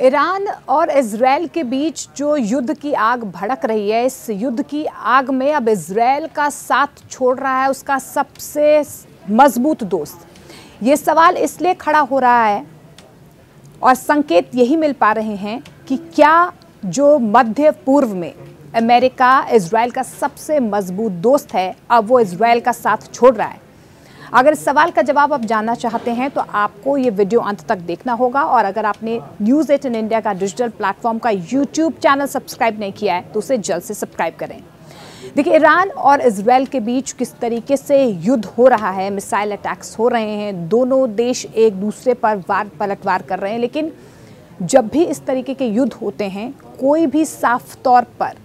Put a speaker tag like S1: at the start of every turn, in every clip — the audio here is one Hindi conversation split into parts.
S1: ईरान और इजरायल के बीच जो युद्ध की आग भड़क रही है, इस युद्ध की आग में अब इजरायल का साथ छोड़ रहा है उसका सबसे मजबूत दोस्त। ये सवाल इसलिए खड़ा हो रहा है और संकेत यही मिल पा रहे हैं कि क्या जो मध्य पूर्व में अमेरिका इजरायल का सबसे मजबूत दोस्त है, अब वो इजरायल का साथ छोड़ रहा है। अगर इस सवाल का जवाब आप जानना चाहते हैं तो आपको ये वीडियो अंत तक देखना होगा, और अगर आपने News18 इंडिया का डिजिटल प्लेटफॉर्म का यूट्यूब चैनल सब्सक्राइब नहीं किया है तो उसे जल्द से सब्सक्राइब करें। देखिए, ईरान और इजरायल के बीच किस तरीके से युद्ध हो रहा है, मिसाइल अटैक्स हो रहे हैं, दोनों देश एक दूसरे पर वार पलटवार कर रहे हैं। लेकिन जब भी इस तरीके के युद्ध होते हैं, कोई भी साफ तौर पर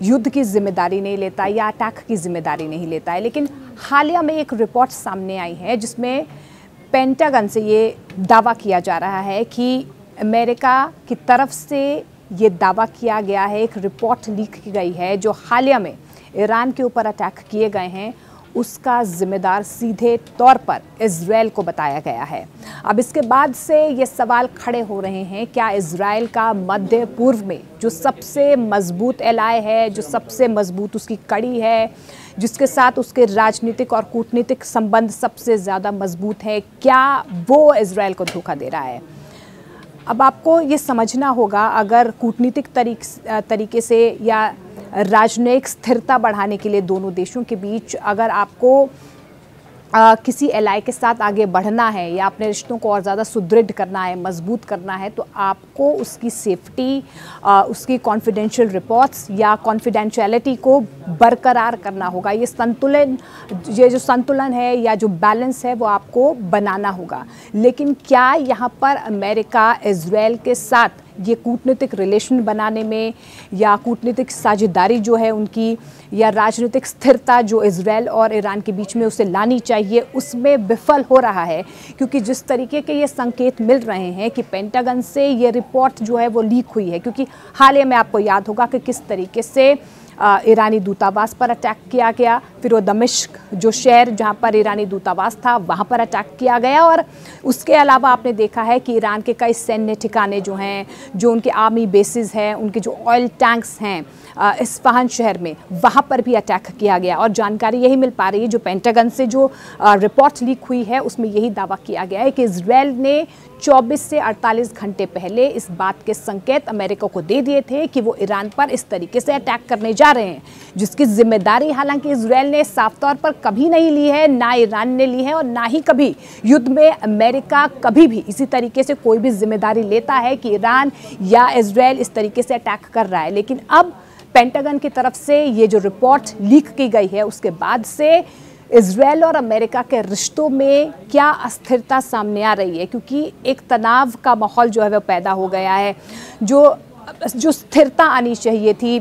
S1: युद्ध की जिम्मेदारी नहीं लेता या अटैक की जिम्मेदारी नहीं लेता है। लेकिन हालिया में एक रिपोर्ट सामने आई है जिसमें पेंटागन से ये दावा किया जा रहा है कि अमेरिका की तरफ से ये दावा किया गया है, एक रिपोर्ट लीक की गई है जो हालिया में ईरान के ऊपर अटैक किए गए हैं, उसका जिम्मेदार सीधे तौर पर इजरायल को बताया गया है। अब इसके बाद से ये सवाल खड़े हो रहे हैं, क्या इजरायल का मध्य पूर्व में जो सबसे मजबूत एलाय है, जो सबसे मजबूत उसकी कड़ी है, जिसके साथ उसके राजनीतिक और कूटनीतिक संबंध सबसे ज़्यादा मजबूत है, क्या वो इजरायल को धोखा दे रहा है? अब आपको ये समझना होगा, अगर कूटनीतिक तरीके से या राजनयिक स्थिरता बढ़ाने के लिए दोनों देशों के बीच अगर आपको किसी एलाय के साथ आगे बढ़ना है या अपने रिश्तों को और ज़्यादा सुदृढ़ करना है, मजबूत करना है, तो आपको उसकी सेफ्टी, उसकी कॉन्फिडेंशियल रिपोर्ट्स या कॉन्फिडेंशियलिटी को बरकरार करना होगा। ये जो संतुलन है या जो बैलेंस है वो आपको बनाना होगा। लेकिन क्या यहाँ पर अमेरिका इजरायल के साथ ये कूटनीतिक रिलेशन बनाने में या कूटनीतिक साझेदारी जो है उनकी, या राजनीतिक स्थिरता जो इजरायल और ईरान के बीच में उसे लानी चाहिए, उसमें विफल हो रहा है? क्योंकि जिस तरीके के ये संकेत मिल रहे हैं कि पेंटागन से ये रिपोर्ट जो है वो लीक हुई है, क्योंकि हाल ही में आपको याद होगा कि किस तरीके से ईरानी दूतावास पर अटैक किया गया, फिर वो दमिश्क जो शहर जहाँ पर ईरानी दूतावास था वहाँ पर अटैक किया गया, और उसके अलावा आपने देखा है कि ईरान के कई सैन्य ठिकाने जो हैं, जो उनके आर्मी बेसिस हैं, उनके जो ऑयल टैंक्स हैं इस्फहान शहर में, वहाँ पर भी अटैक किया गया। और जानकारी यही मिल पा रही है, जो पेंटागन से जो रिपोर्ट लीक हुई है उसमें यही दावा किया गया है कि इजरायल ने 24 से 48 घंटे पहले इस बात के संकेत अमेरिका को दे दिए थे कि वो ईरान पर इस तरीके से अटैक करने जा रहे हैं, जिसकी जिम्मेदारी हालांकि इजरायल ने साफ तौर पर कभी नहीं ली है, ना ईरान ने ली है, और ना ही कभी युद्ध में अमेरिका कभी भी इसी तरीके से कोई भी जिम्मेदारी लेता है कि ईरान या इजरायल इस तरीके से अटैक कर रहा है। लेकिन अब पेंटागन की तरफ से ये जो रिपोर्ट लीक की गई है उसके बाद से इजरायल और अमेरिका के रिश्तों में क्या अस्थिरता सामने आ रही है, क्योंकि एक तनाव का माहौल जो है वो पैदा हो गया है। जो स्थिरता आनी चाहिए थी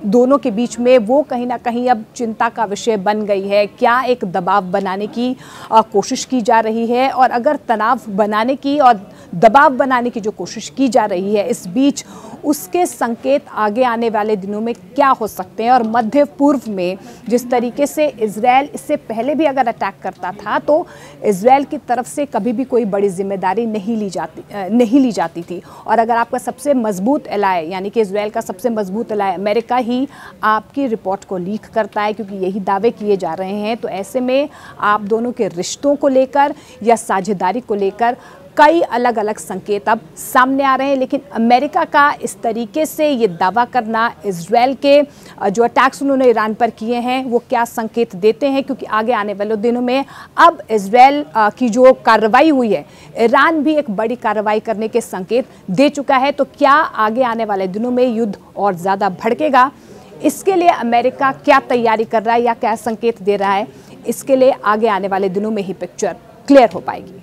S1: दोनों के बीच में, वो कहीं ना कहीं अब चिंता का विषय बन गई है। क्या एक दबाव बनाने की कोशिश की जा रही है? और अगर तनाव बनाने की और दबाव बनाने की जो कोशिश की जा रही है इस बीच, उसके संकेत आगे आने वाले दिनों में क्या हो सकते हैं? और मध्य पूर्व में जिस तरीके से इजरायल इससे पहले भी अगर अटैक करता था तो इजरायल की तरफ से कभी भी कोई बड़ी जिम्मेदारी नहीं ली जाती थी। और अगर आपका सबसे मजबूत एलाय यानी कि इजरायल का सबसे मजबूत एलाय अमेरिका ही आपकी रिपोर्ट को लीक करता है, क्योंकि यही दावे किए जा रहे हैं, तो ऐसे में आप दोनों के रिश्तों को लेकर या साझेदारी को लेकर कई अलग अलग संकेत अब सामने आ रहे हैं। लेकिन अमेरिका का इस तरीके से ये दावा करना, इजरायल के जो अटैक्स उन्होंने ईरान पर किए हैं वो क्या संकेत देते हैं? क्योंकि आगे आने वाले दिनों में अब इजरायल की जो कार्रवाई हुई है, ईरान भी एक बड़ी कार्रवाई करने के संकेत दे चुका है। तो क्या आगे आने वाले दिनों में युद्ध और ज़्यादा भड़केगा? इसके लिए अमेरिका क्या तैयारी कर रहा है या क्या संकेत दे रहा है? इसके लिए आगे आने वाले दिनों में ही पिक्चर क्लियर हो पाएगी।